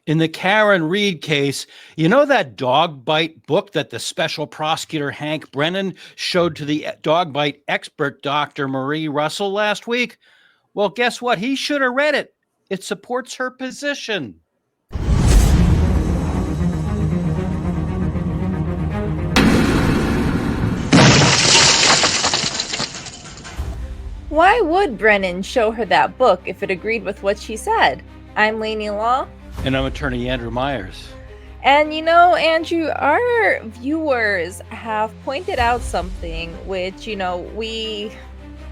In the Karen Reed case, you know that dog bite book that the special prosecutor Hank Brennan showed to the dog bite expert Dr. Marie Russell last week? Well, guess what? He should have read it. It supports her position. Why would Brennan show her that book if it agreed with what she said? I'm Lainey Law. And I'm attorney Andrew Myers. And you know, Andrew, our viewers have pointed out something which, we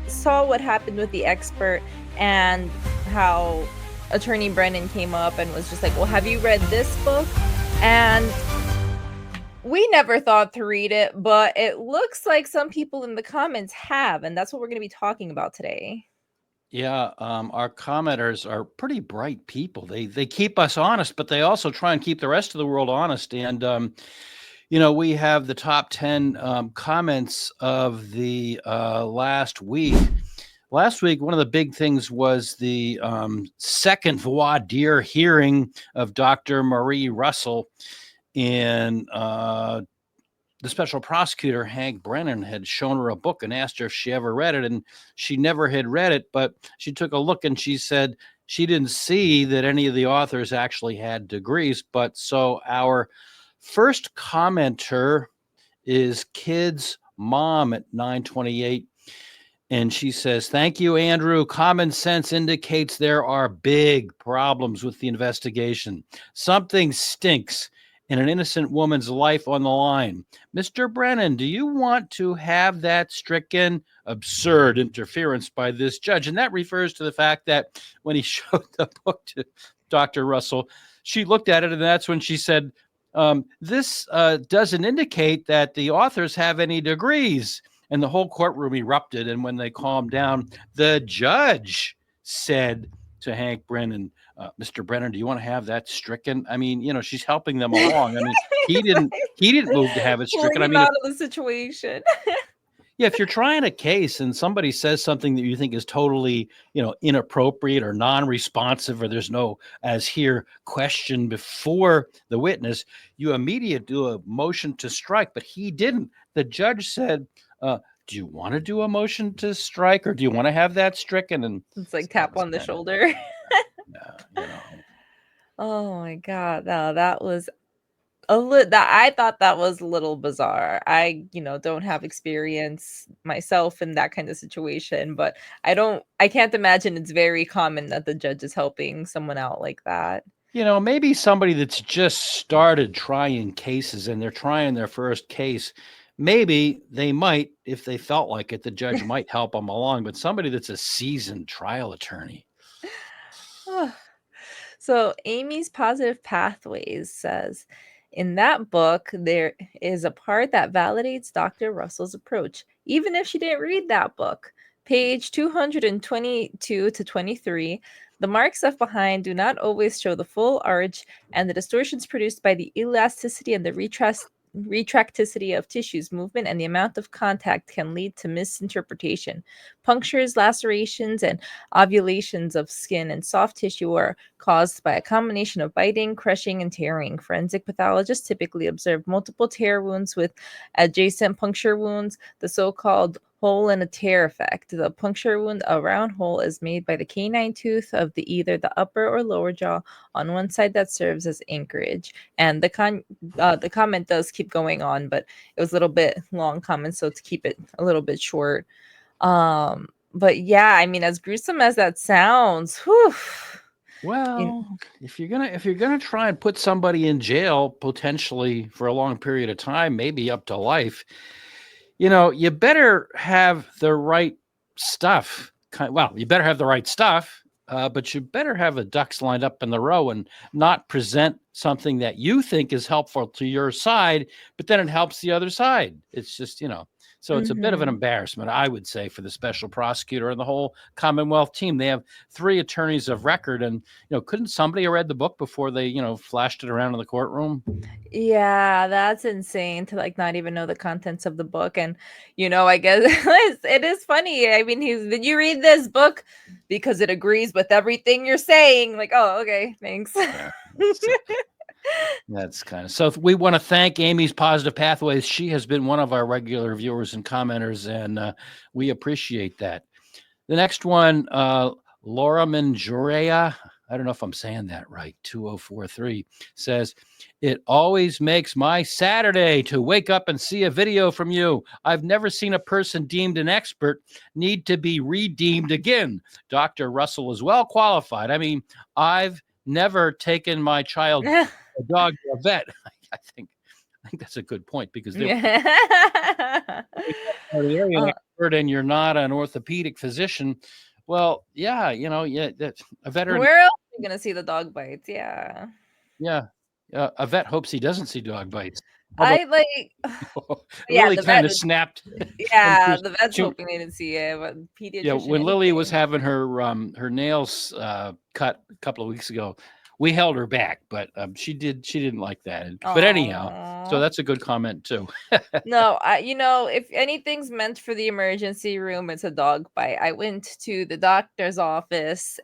saw what happened with the expert and how attorney Brennan came up and was just like, well, have you read this book? And we never thought to read it, but it looks like some people in the comments have, and that's what we're going to be talking about today. Yeah, our commenters are pretty bright people. They keep us honest, but they also try and keep the rest of the world honest. And we have the top 10 comments of the last week. Last week, one of the big things was the second voir dire hearing of Dr. Marie Russell. And the special prosecutor, Hank Brennan, had shown her a book and asked her if she ever read it. And she never had read it, but she took a look and she said she didn't see that any of the authors actually had degrees. But so our first commenter is Kid's Mom at 928. And she says, thank you, Andrew. Common sense indicates there are big problems with the investigation. Something stinks and an innocent woman's life on the line. Mr. Brennan, do you want to have that stricken? Absurd interference by this judge. And that refers to the fact that when he showed the book to Dr. Russell, she looked at it, and that's when she said, this doesn't indicate that the authors have any degrees. And the whole courtroom erupted. And when they calmed down, the judge said to Hank Brennan, Mr. Brennan, do you want to have that stricken? I mean, she's helping them along. I mean, he didn't move to have it stricken. I mean, out of the situation. Yeah, if you're trying a case and somebody says something that you think is totally, inappropriate or non-responsive, or there's no, as here, question before the witness, you immediately do a motion to strike, but he didn't. The judge said, do you want to do a motion to strike, or do you want to have that stricken? And it's like tap on the shoulder. Yeah, Oh my God. No, that was I thought that was a little bizarre. I, don't have experience myself in that kind of situation, but I can't imagine it's very common that the judge is helping someone out like that. Maybe somebody that's just started trying cases and they're trying their first case, maybe they might, if they felt like it, the judge might help them along, but somebody that's a seasoned trial attorney. So Amy's Positive Pathways says, in that book, there is a part that validates Dr. Russell's approach, even if she didn't read that book. Page 222 to 23, the marks left behind do not always show the full arch, and the distortions produced by the elasticity and the retracticity of tissues movement and the amount of contact can lead to misinterpretation. Punctures, lacerations, and ovulations of skin and soft tissue are caused by a combination of biting, crushing, and tearing. Forensic pathologists typically observe multiple tear wounds with adjacent puncture wounds, the so-called hole in a tear effect. The puncture wound, a round hole, is made by the canine tooth of either the upper or lower jaw on one side that serves as anchorage. And the comment does keep going on, but it was a little bit long comment, so to keep it a little bit short. But yeah, I mean, as gruesome as that sounds, whew. Well, if you're gonna try and put somebody in jail potentially for a long period of time, maybe up to life, you better have the right stuff. Well, you better have the right stuff, but you better have the ducks lined up in the row and not present something that you think is helpful to your side, but then it helps the other side. It's just, so it's a bit of an embarrassment, I would say, for the special prosecutor and the whole Commonwealth team. They have 3 attorneys of record, and, couldn't somebody have read the book before they, flashed it around in the courtroom? Yeah, that's insane to not even know the contents of the book. And, I guess it is funny. I mean, did you read this book? Because it agrees with everything you're saying. Like, oh, okay, thanks. So that's kind of so. We want to thank Amy's Positive Pathways. She has been one of our regular viewers and commenters, and we appreciate that. The next one, Laura Manjurea, I don't know if I'm saying that right, 2043, says, "It always makes my Saturday to wake up and see a video from you. I've never seen a person deemed an expert need to be redeemed again. Dr. Russell is well qualified. I mean, I've never taken my child, a dog, to a vet." I think that's a good point, because they're an expert and you're not an orthopedic physician. Well, yeah, that's a veterin. Where else are you gonna see the dog bites? Yeah. Yeah, a vet hopes he doesn't see dog bites. Although I like yeah, Lily the kind vet of snapped when yeah, the vet's she hoping they didn't see it, but yeah, pediatrician when Lily was anything. having her nails cut a couple of weeks ago, we held her back, but she didn't like that. But anyhow, so Aw. that's a good comment too. No, if anything's meant for the emergency room, it's a dog bite. I went to the doctor's office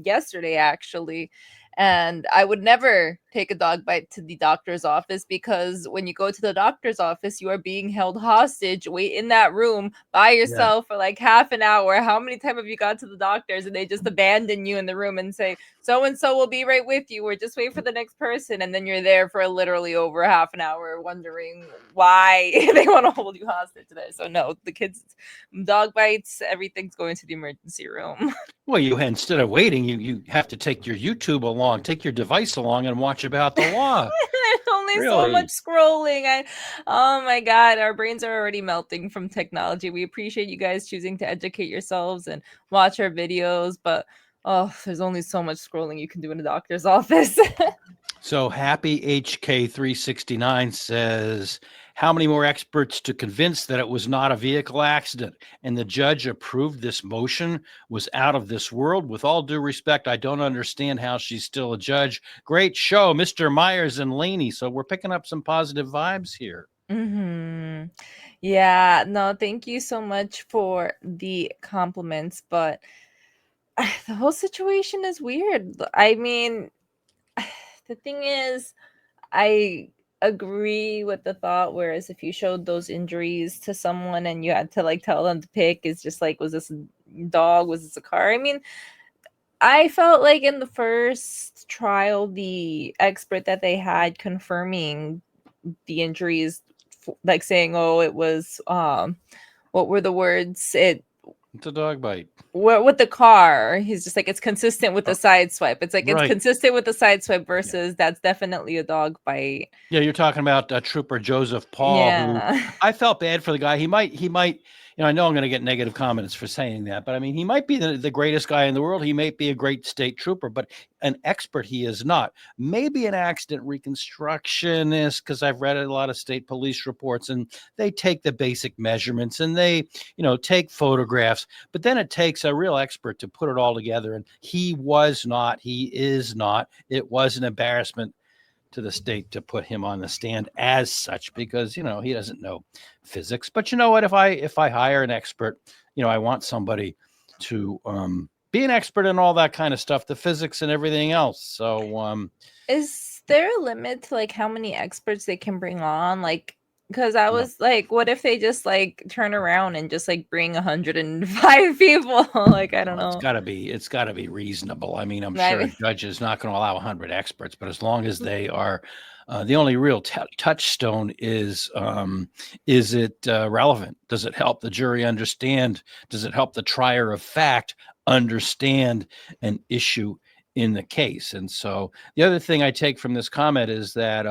yesterday actually, and I would never take a dog bite to the doctor's office, because when you go to the doctor's office, you are being held hostage. Wait in that room by Yeah. yourself for like half an hour. How many times have you got to the doctors and they just abandon you in the room and say, so and so will be right with you, or just wait for the next person, and then you're there for literally over half an hour wondering why they want to hold you hostage today. So no, the kids, dog bites, everything's going to the emergency room. Well, instead of waiting, you have to take your YouTube along, take your device along, and watch about the law. There's only so Really? much scrolling. Oh my god, our brains are already melting from technology. We appreciate you guys choosing to educate yourselves and watch our videos, but there's only so much scrolling you can do in a doctor's office. So Happy HK369 says, "How many more experts to convince that it was not a vehicle accident and the judge approved this motion was out of this world? With all due respect, I don't understand how she's still a judge. Great show, Mr. Myers and Laney." So we're picking up some positive vibes here. Yeah, no, thank you so much for the compliments, but the whole situation is weird. I mean, the thing is, I agree with the thought, whereas if you showed those injuries to someone and you had to like tell them to pick, is just like, was this a dog? Was this a car? I mean, I felt like in the first trial, the expert that they had confirming the injuries, like saying, oh, it was, what were the words? It's a dog bite. With the car, he's just like, it's consistent with the side swipe. It's like, it's Right. consistent with the side swipe versus that's definitely a dog bite. Yeah, you're talking about Trooper Joseph Paul, who Yeah. I felt bad for the guy. He might, I know I'm going to get negative comments for saying that, but I mean, he might be the greatest guy in the world. He may be a great state trooper, but an expert he is not. Maybe an accident reconstructionist, because I've read a lot of state police reports and they take the basic measurements and they, take photographs, but then it takes a real expert to put it all together. And he is not. It was an embarrassment to the state to put him on the stand as such, because he doesn't know physics. But you know what, if I hire an expert, I want somebody to be an expert in all that kind of stuff, the physics and everything else. So Is there a limit to like how many experts they can bring on? Like, because I was like, what if they just like turn around and just like bring 105 people? Like, I don't know. It's gotta be reasonable. I mean, I'm sure a judge is not going to allow 100 experts, but as long as they are, the only real touchstone is it relevant? Does it help the jury understand? Does it help the trier of fact understand an issue in the case? And so the other thing I take from this comment is that,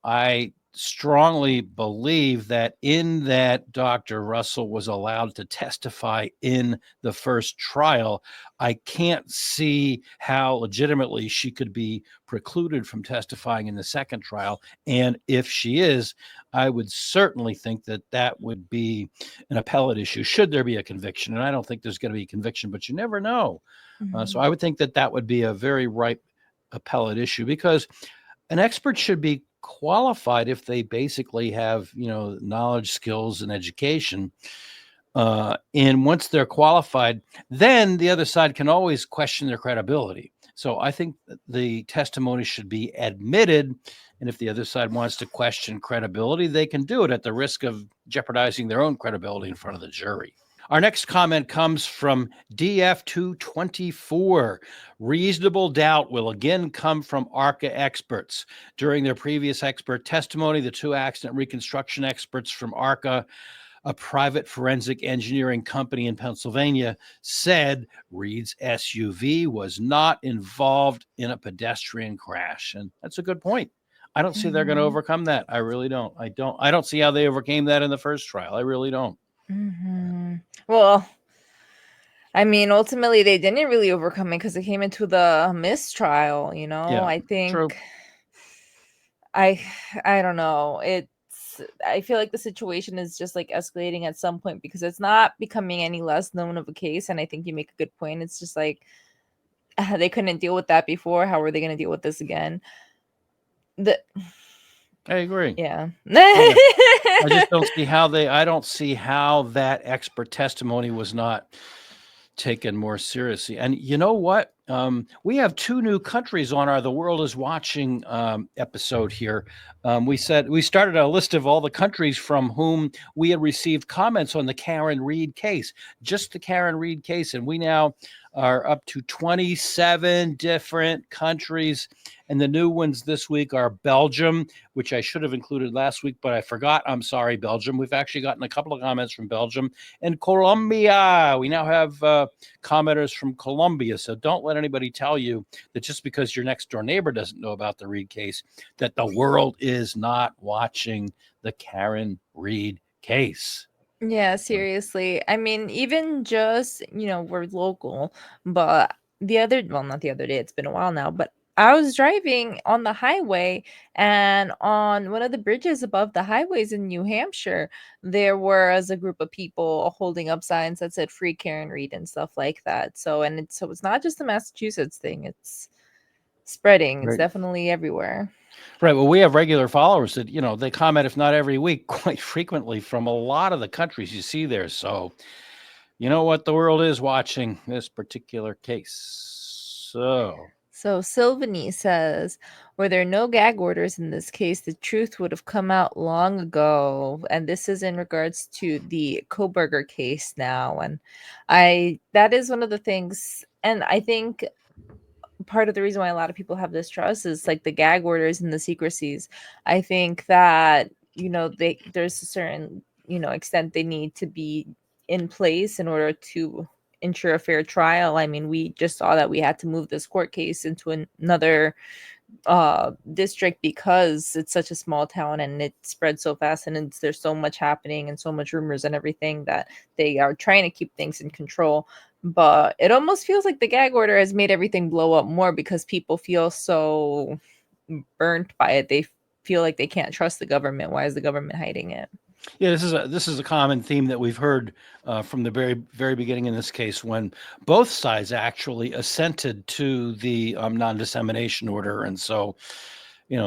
I strongly believe that in that Dr. Russell was allowed to testify in the first trial, I can't see how legitimately she could be precluded from testifying in the second trial. And if she is, I would certainly think that would be an appellate issue should there be a conviction. And I don't think there's going to be a conviction, but you never know. So I would think that would be a very ripe appellate issue, because an expert should be qualified if they basically have, knowledge, skills, and education. And once they're qualified, then the other side can always question their credibility. So I think the testimony should be admitted. And if the other side wants to question credibility, they can do it at the risk of jeopardizing their own credibility in front of the jury. Our next comment comes from DF224. Reasonable doubt will again come from ARCA experts. During their previous expert testimony, the two accident reconstruction experts from ARCA, a private forensic engineering company in Pennsylvania, said Reed's SUV was not involved in a pedestrian crash. And that's a good point. I don't see they're going to overcome that. I really don't. I don't see how they overcame that in the first trial. I really don't. Well, I mean, ultimately they didn't really overcome it because it came into the mistrial, you know. Yeah, I think true. I don't know. I feel like the situation is just like escalating at some point because it's not becoming any less known of a case. And I think you make a good point. It's just like they couldn't deal with that before. How are they going to deal with this again? I agree. Yeah. I just don't see how I don't see how that expert testimony was not taken more seriously. And you know what? We have two new countries on our The World is Watching episode here. We started a list of all the countries from whom we had received comments on the Karen Reed case, just the Karen Reed case. And we now are up to 27 different countries. And the new ones this week are Belgium, which I should have included last week, but I forgot. I'm sorry, Belgium. We've actually gotten a couple of comments from Belgium and Colombia. We now have commenters from Colombia. So don't let anybody tell you that just because your next door neighbor doesn't know about the Reed case, that the world is not watching the Karen Reed case. Yeah, seriously. I mean, even just, we're local, but not the other day, it's been a while now, but I was driving on the highway and on one of the bridges above the highways in New Hampshire, there was a group of people holding up signs that said free Karen Reed and stuff like that. So it's not just a Massachusetts thing, it's spreading. It's Right. definitely everywhere. Right. Well, we have regular followers that, they comment, if not every week, quite frequently from a lot of the countries you see there. So, you know what? The world is watching this particular case. So Sylvanie says, were there no gag orders in this case, the truth would have come out long ago. And this is in regards to the Koberger case now. And that is one of the things. And I think part of the reason why a lot of people have this trust is like the gag orders and the secrecies. I think that, there's a certain, extent they need to be in place in order to ensure a fair trial. I mean, we just saw that we had to move this court case into another district because it's such a small town and it spread so fast and there's so much happening and so much rumors and everything that they are trying to keep things in control. But it almost feels like the gag order has made everything blow up more because people feel so burnt by it. They feel like they can't trust the government. Why is the government hiding it? yeah, this is a common theme that we've heard from the very, very beginning in this case, when both sides actually assented to the non-dissemination order. And so,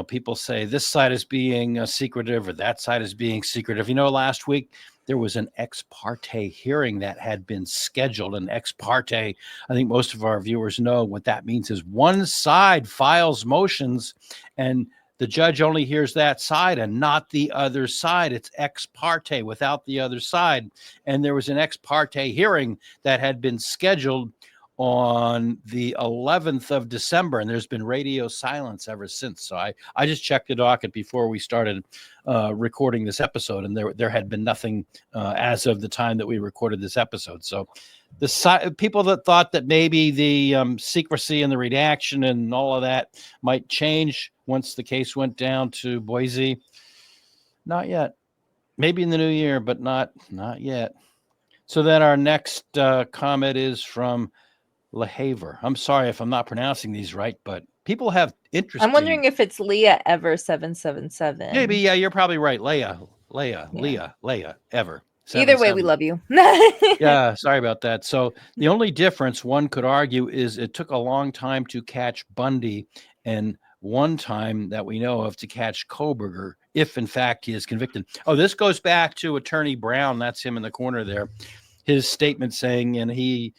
people say this side is being secretive or that side is being secretive. Last week there was an ex parte hearing that had been scheduled. An ex parte, I think most of our viewers know what that means, is one side files motions and the judge only hears that side and not the other side. It's ex parte without the other side. And there was an ex parte hearing that had been scheduled on the 11th of December, and there's been radio silence ever since. So I just checked the docket before we started recording this episode, and there had been nothing as of the time that we recorded this episode. So the people that thought that maybe the secrecy and the redaction and all of that might change once the case went down to Boise, not yet. Maybe in the new year, but not yet. So then our next comment is from LaHaver. I'm sorry if I'm not pronouncing these right, but people have interest. I'm wondering if it's Leah Ever 777. Maybe, yeah, you're probably right. Leah Ever. Either way, we love you. Yeah, sorry about that. So the only difference one could argue is it took a long time to catch Bundy and one time that we know of to catch Koberger, if in fact he is convicted. Oh, this goes back to Attorney Brown. That's him in the corner there. his statement saying, and he,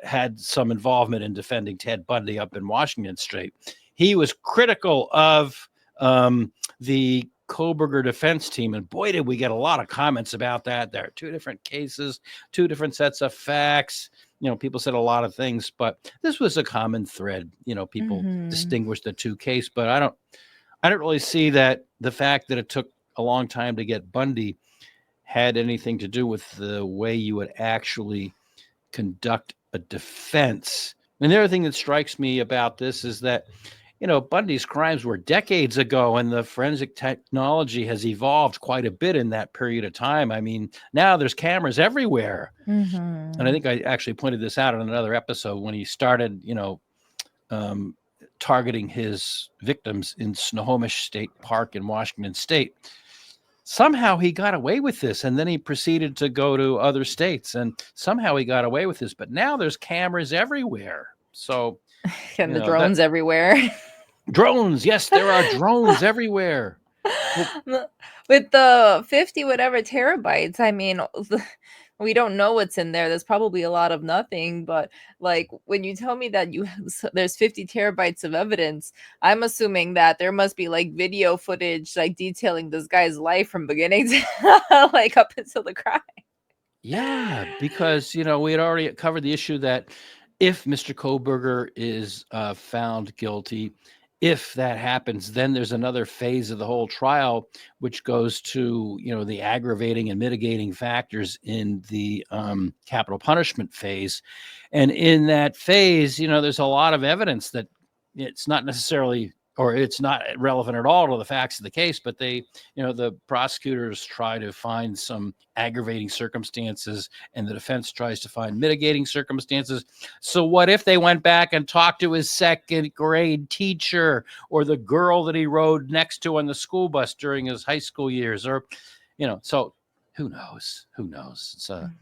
had some involvement in defending Ted Bundy up in Washington State. He was critical of the Koberger defense team. And boy, did we get a lot of comments about that. There are two different cases, two different sets of facts. People said a lot of things, but this was a common thread. People distinguish the two cases, but I don't really see that the fact that it took a long time to get Bundy had anything to do with the way you would actually conduct a defense. And the other thing that strikes me about this is that, Bundy's crimes were decades ago, and the forensic technology has evolved quite a bit in that period of time. I mean, now there's cameras everywhere. And I think I actually pointed this out in another episode when he started, targeting his victims in Snohomish State Park in Washington State. Somehow he got away with this, and then he proceeded to go to other states, and somehow he got away with this. But now there's cameras everywhere. So, and the drones everywhere. Drones, yes, there are drones everywhere. With the 50 whatever terabytes, I mean, we don't know what's in there. There's probably a lot of nothing, but like when you tell me that there's 50 terabytes of evidence, I'm assuming that there must be like video footage like detailing this guy's life from beginning to like up until the crime. Yeah, because we had already covered the issue that if Mr. Koberger is found guilty, if that happens, then there's another phase of the whole trial, which goes to, the aggravating and mitigating factors in the capital punishment phase. And in that phase, there's a lot of evidence that it's not necessarily, or it's not relevant at all to the facts of the case, but they, the prosecutors try to find some aggravating circumstances and the defense tries to find mitigating circumstances. So what if they went back and talked to his second grade teacher or the girl that he rode next to on the school bus during his high school years? Or, so who knows? It's a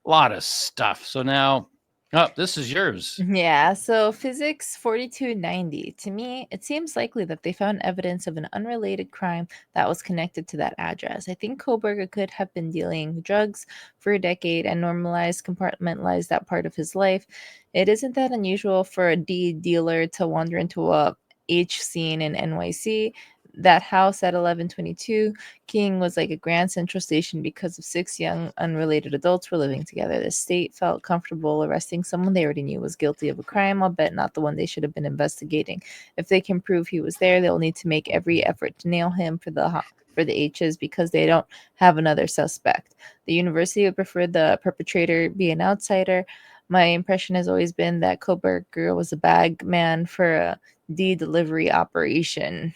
lot of stuff. So now, this is yours. Yeah, so Physics 4290. To me, it seems likely that they found evidence of an unrelated crime that was connected to that address. I think Koberger could have been dealing drugs for a decade and compartmentalized that part of his life. It isn't that unusual for a D dealer to wander into a H scene in NYC. That house at 1122 King was like a grand central station because of 6 young unrelated adults were living together. The state felt comfortable arresting someone they already knew was guilty of a crime, I'll bet not the one they should have been investigating. If they can prove he was there, they'll need to make every effort to nail him for the H's because they don't have another suspect. The university would prefer the perpetrator be an outsider. My impression has always been that Koberger was a bag man for a delivery operation.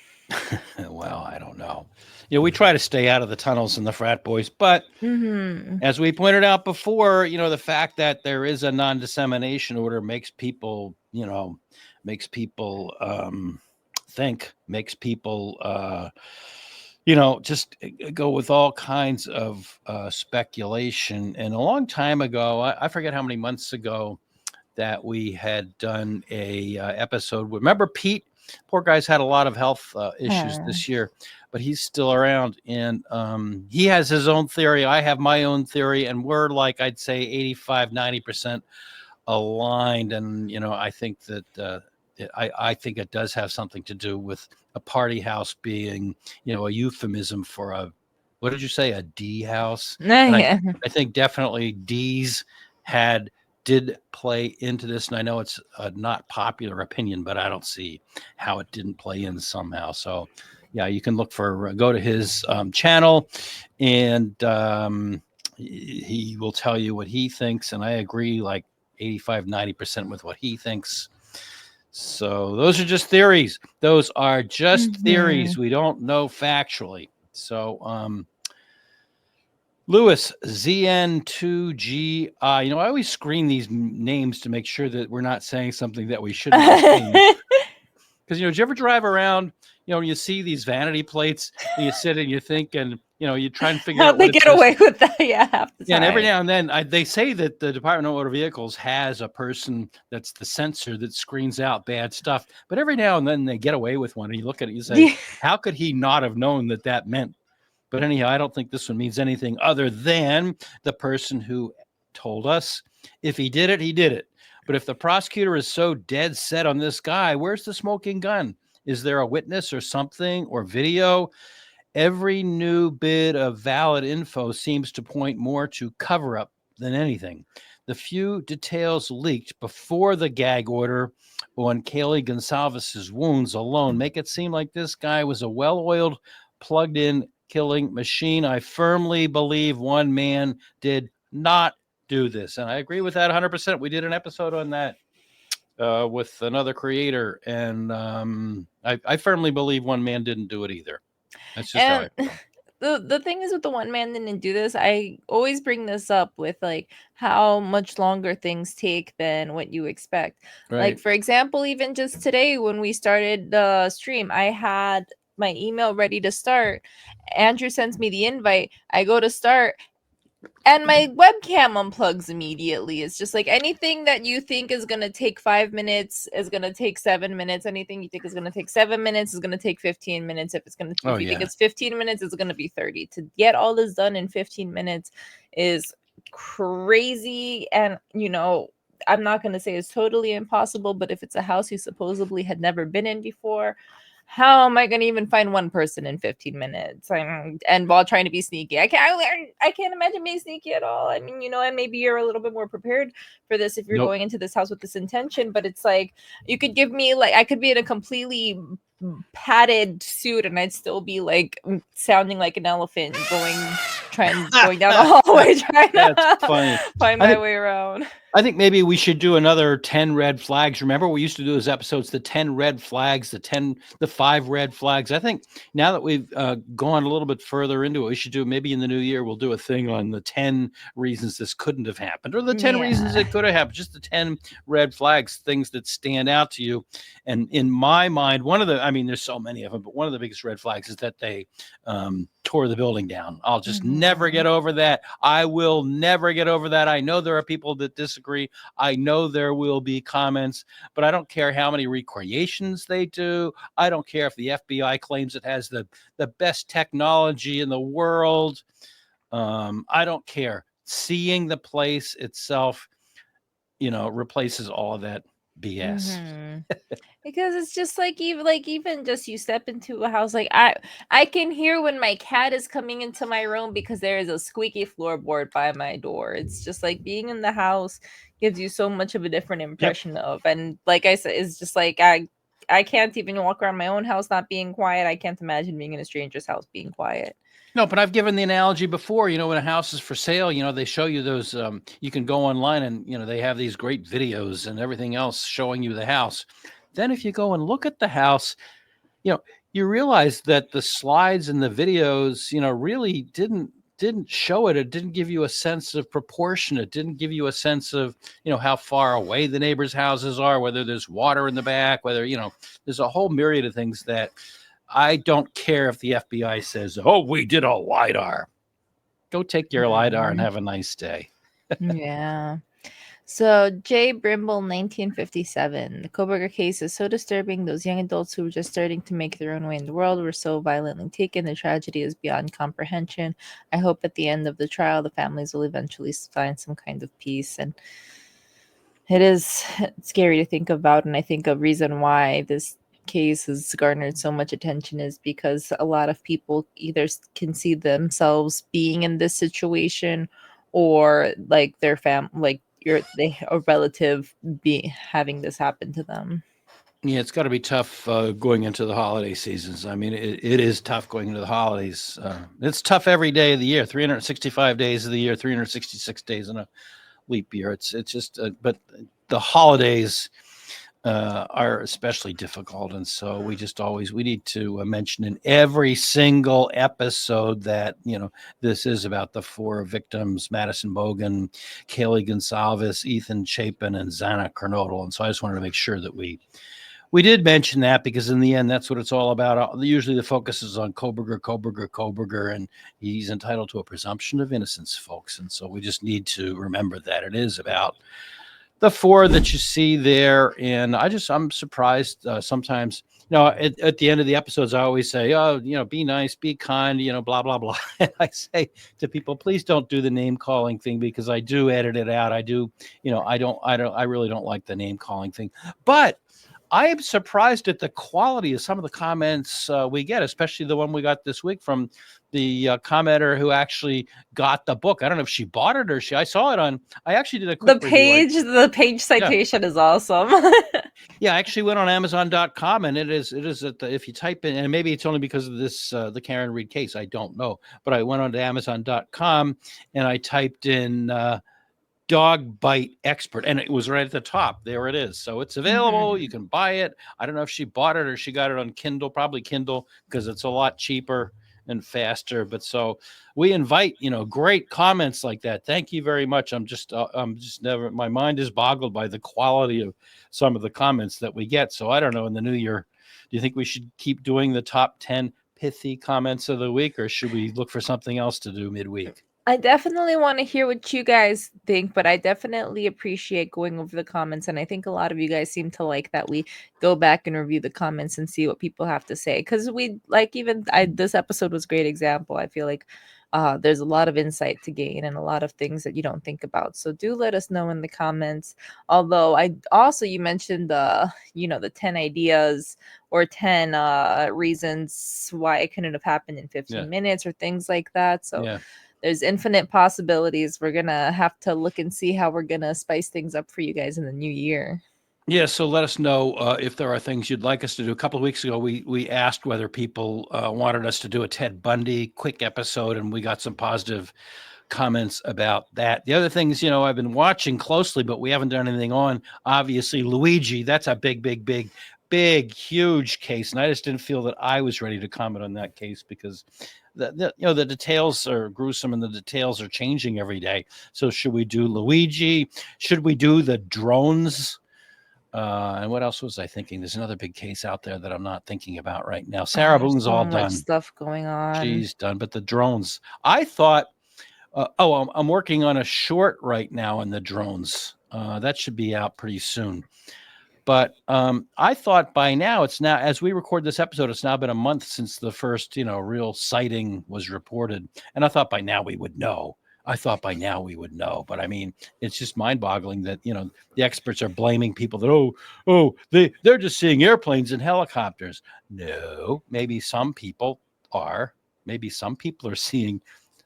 Well, I don't know. We try to stay out of the tunnels and the frat boys, but as we pointed out before, the fact that there is a non-dissemination order makes people, think, makes people, just go with all kinds of speculation. And a long time ago, I forget how many months ago, that we had done a episode. Remember Pete? Poor guy's had a lot of health issues this year, but he's still around. And he has his own theory. I have my own theory. And we're like, I'd say 85, 90% aligned. And, I think that I think it does have something to do with a party house being, a euphemism for what did you say? A D house? I think definitely D's did play into this, and I know it's a not popular opinion, but I don't see how it didn't play in somehow. So, yeah, you can go to his channel, and he will tell you what he thinks, and I agree like 85, 90% with what he thinks. So those are just theories. Those are just theories. We don't know factually. So, Lewis, ZN2G. I always screen these names to make sure that we're not saying something that we shouldn't be saying. Because, did you ever drive around, you see these vanity plates and you sit and you think and, you try and figure out how they get away with that. Yeah. Half the time. And every now and then they say that the Department of Motor Vehicles has a person that's the censor that screens out bad stuff. But every now and then they get away with one and you look at it and you say, how could he not have known that meant? But anyhow, I don't think this one means anything other than the person who told us. If he did it, he did it. But if the prosecutor is so dead set on this guy, where's the smoking gun? Is there a witness or something or video? Every new bit of valid info seems to point more to cover up than anything. The few details leaked before the gag order on Kaylee Gonsalves's wounds alone make it seem like this guy was a well-oiled, plugged-in killing machine. I firmly believe one man did not do this. And I agree with that 100%. We did an episode on that with another creator. And I firmly believe one man didn't do it either. That's just how I feel. The thing is with the one man didn't do this, I always bring this up with like how much longer things take than what you expect. Like, Right. for example, even just today when we started the stream, I had my email ready to start. Andrew sends me the invite. I go to start and my webcam unplugs immediately. It's just like anything that you think is going to take 5 minutes is going to take 7 minutes. Anything you think is going to take 7 minutes is going to take 15 minutes. If you think it's 15 minutes, it's going to be 30. To get all this done in 15 minutes is crazy. And, you know, I'm not going to say it's totally impossible, but if it's a house you supposedly had never been in before, how am I going to even find one person in 15 minutes? And while trying to be sneaky, I can't imagine being sneaky at all. I mean, you know, and maybe you're a little bit more prepared for this if you're going into this house with this intention. But it's like you could give me like I could be in a completely padded suit and I'd still be like sounding like an elephant going down the hallway trying to find my way around. I think maybe we should do another 10 red flags. Remember, we used to do those episodes, the 10 red flags, the 5 red flags. I think now that we've gone a little bit further into it, we should do maybe in the new year, we'll do a thing on the 10 reasons this couldn't have happened or the 10 reasons it could have happened, just the 10 red flags, things that stand out to you. And in my mind, there's so many of them, but one of the biggest red flags is that they tore the building down. I'll just never get over that. I will never get over that. I know there are people that disagree. I know there will be comments, but I don't care how many recreations they do. I don't care if the FBI claims it has the best technology in the world. I don't care. Seeing the place itself, replaces all of that BS. Because it's just even just you step into a house, like I can hear when my cat is coming into my room because there is a squeaky floorboard by my door. It's just like being in the house gives you so much of a different impression of, and like I said, it's just like I can't even walk around my own house not being quiet. I can't imagine being in a stranger's house being quiet. No, but I've given the analogy before, when a house is for sale, they show you those, you can go online and, they have these great videos and everything else showing you the house. Then if you go and look at the house, you realize that the slides and the videos, really didn't show it. It didn't give you a sense of proportion. It didn't give you a sense of, how far away the neighbors' houses are, whether there's water in the back, whether, there's a whole myriad of things that I don't care if the FBI says, oh, we did a LiDAR. Go take your LiDAR and have a nice day. Yeah. So J. Brimble, 1957. The Koberger case is so disturbing. Those young adults who were just starting to make their own way in the world were so violently taken. The tragedy is beyond comprehension. I hope at the end of the trial, the families will eventually find some kind of peace. And it is scary to think about. And I think a reason why this case has garnered so much attention is because a lot of people either can see themselves being in this situation or like their a relative having this happen to them. Yeah, it's got to be tough going into the holiday seasons. I mean, it is tough going into the holidays. It's tough every day of the year, 365 days of the year, 366 days in a leap year. It's just, but the holidays are especially difficult. And so we need to mention in every single episode that, this is about the 4 victims, Madison Bogan, Kaylee Gonsalves, Ethan Chapin, and Xana Kernodle. And so I just wanted to make sure that we did mention that, because in the end, that's what it's all about. Usually the focus is on Koberger, and he's entitled to a presumption of innocence, folks. And so we just need to remember that it is about the 4 that you see there. And I'm surprised sometimes, No, at the end of the episodes, I always say, "Oh, be nice, be kind, blah blah blah." And I say to people, please don't do the name calling thing because I do edit it out. I do, I really don't like the name calling thing. But I am surprised at the quality of some of the comments we get, especially the one we got this week from the commenter who actually got the book. I don't know if she bought it or I saw it I actually did a quick review. The page citation is awesome. Yeah, I actually went on Amazon.com and it is if you type in, and maybe it's only because of this, the Karen Reed case, I don't know, but I went on to Amazon.com and I typed in, dog bite expert, and it was right at the top. There it is. So it's available. You can buy it. I don't know if she bought it or she got it on Kindle, probably Kindle, because it's a lot cheaper and faster. But so we invite, great comments like that. Thank you very much. I'm just never, my mind is boggled by the quality of some of the comments that we get. So I don't know, in the new year, do you think we should keep doing the top 10 pithy comments of the week, or should we look for something else to do midweek? I definitely want to hear what you guys think, but I definitely appreciate going over the comments. And I think a lot of you guys seem to like that we go back and review the comments and see what people have to say. Because this episode was a great example. I feel like there's a lot of insight to gain and a lot of things that you don't think about. So do let us know in the comments. Although you mentioned the 10 ideas or 10 reasons why it couldn't have happened in 15 minutes or things like that. So there's infinite possibilities. We're going to have to look and see how we're going to spice things up for you guys in the new year. Yeah, so let us know if there are things you'd like us to do. A couple of weeks ago, we asked whether people wanted us to do a Ted Bundy quick episode, and we got some positive comments about that. The other things, I've been watching closely, but we haven't done anything on. Obviously, Luigi, that's a big, huge case, and I just didn't feel that I was ready to comment on that case because the details are gruesome and the details are changing every day. So should we do Luigi? Should we do the drones? And what else was I thinking? There's another big case out there that I'm not thinking about right now. Sarah Boone's all done. So much stuff going on. She's done. But the drones, I thought, I'm working on a short right now on the drones. That should be out pretty soon. But I thought by now, as we record this episode, it's now been a month since the first, real sighting was reported. And I thought by now we would know. But I mean, it's just mind-boggling that, the experts are blaming people that, they're just seeing airplanes and helicopters. No, maybe some people are. Maybe some people are seeing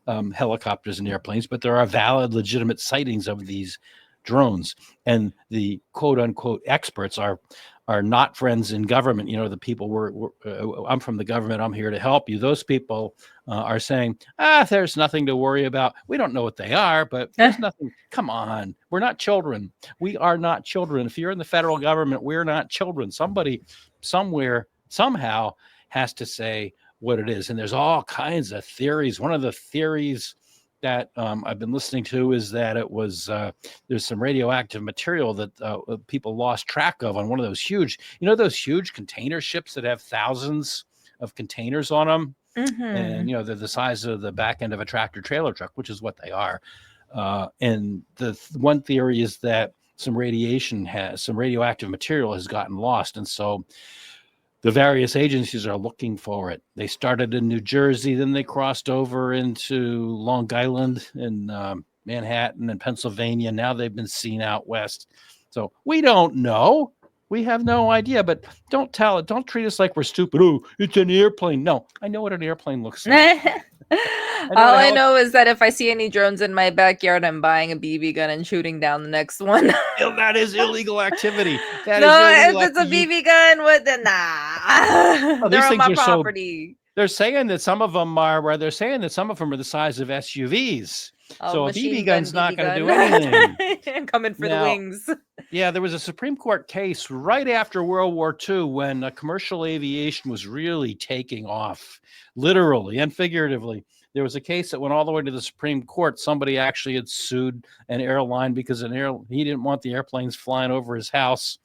helicopters and airplanes, but there are valid, legitimate sightings of these drones, and the quote unquote experts are not friends in government. The people I'm from the government, I'm here to help you. Those people are saying, there's nothing to worry about. We don't know what they are, but there's nothing. Come on. We're not children. We are not children. If you're in the federal government, we're not children. Somebody somewhere somehow has to say what it is. And there's all kinds of theories. One of the theories that I've been listening to is that it was there's some radioactive material that people lost track of on one of those huge container ships that have thousands of containers on them. Mm-hmm. And they're the size of the back end of a tractor trailer truck, which is what they are. And the one theory is that some radioactive material has gotten lost, and so the various agencies are looking for it. They started in New Jersey, then they crossed over into Long Island and Manhattan and Pennsylvania. Now they've been seen out west. So we don't know. We have no idea, but don't treat us like we're stupid. Oh, it's an airplane. No, I know what an airplane looks like. All I know is that if I see any drones in my backyard, I'm buying a BB gun and shooting down the next one. That is illegal activity. If it's a BB gun, they're on my property. They're saying that some of them are the size of SUVs. So a BB gun's not going to do anything. Coming for the wings. Yeah, there was a Supreme Court case right after World War II when commercial aviation was really taking off, literally and figuratively. There was a case that went all the way to the Supreme Court. Somebody actually had sued an airline because he didn't want the airplanes flying over his house.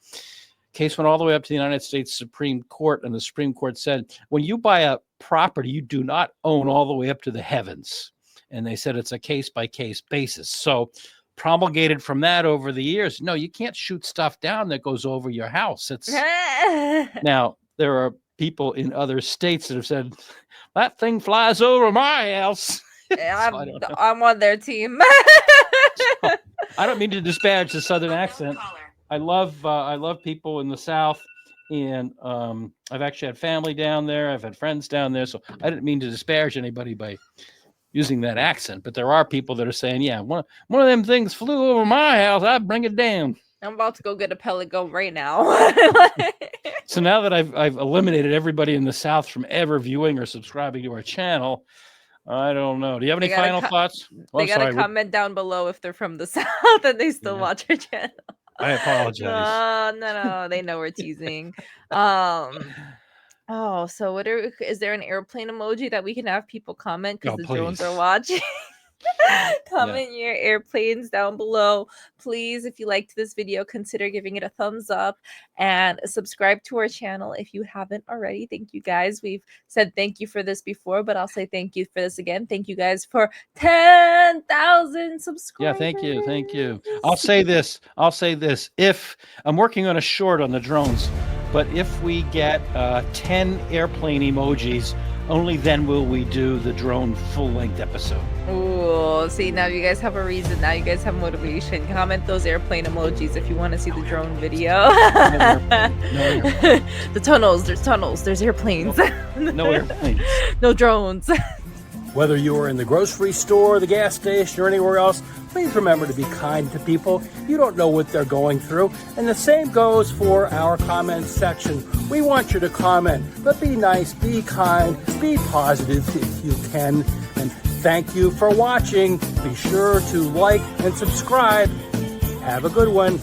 Case went all the way up to the United States Supreme Court, and the Supreme Court said, when you buy a property, you do not own all the way up to the heavens. And they said it's a case-by-case basis. So promulgated from that over the years, no, you can't shoot stuff down that goes over your house. Now, there are people in other states that have said, that thing flies over my house. So I don't know. I'm on their team. So, I don't mean to disparage the Southern accent. I love people in the South, and I've actually had family down there. I've had friends down there, so I didn't mean to disparage anybody by using that accent. But there are people that are saying, yeah, one of them things flew over my house, I'd bring it down. I'm about to go get a pellet gun right now. So now that I've eliminated everybody in the South from ever viewing or subscribing to our channel, I don't know. Do you have any final thoughts? They gotta comment down below if they're from the South and they still watch our channel. I apologize. No, they know we're teasing. Oh, so is there an airplane emoji that we can have people comment because the drones are watching? Comment your airplanes down below. Please, if you liked this video, consider giving it a thumbs up and subscribe to our channel if you haven't already. Thank you guys. We've said thank you for this before, but I'll say thank you for this again. Thank you guys for 10,000 subscribers. Yeah, thank you. I'll say this. If I'm working on a short on the drones, but if we get 10 airplane emojis, only then will we do the drone full-length episode. Ooh, see, now you guys have a reason. Now you guys have motivation. Comment those airplane emojis if you want to see the drone video. No airplane. The tunnels, there's tunnels, there's airplanes. No airplanes. No drones. Whether you are in the grocery store, the gas station, or anywhere else, please remember to be kind to people. You don't know what they're going through. And the same goes for our comment section. We want you to comment, but be nice, be kind, be positive if you can. And thank you for watching. Be sure to like and subscribe. Have a good one.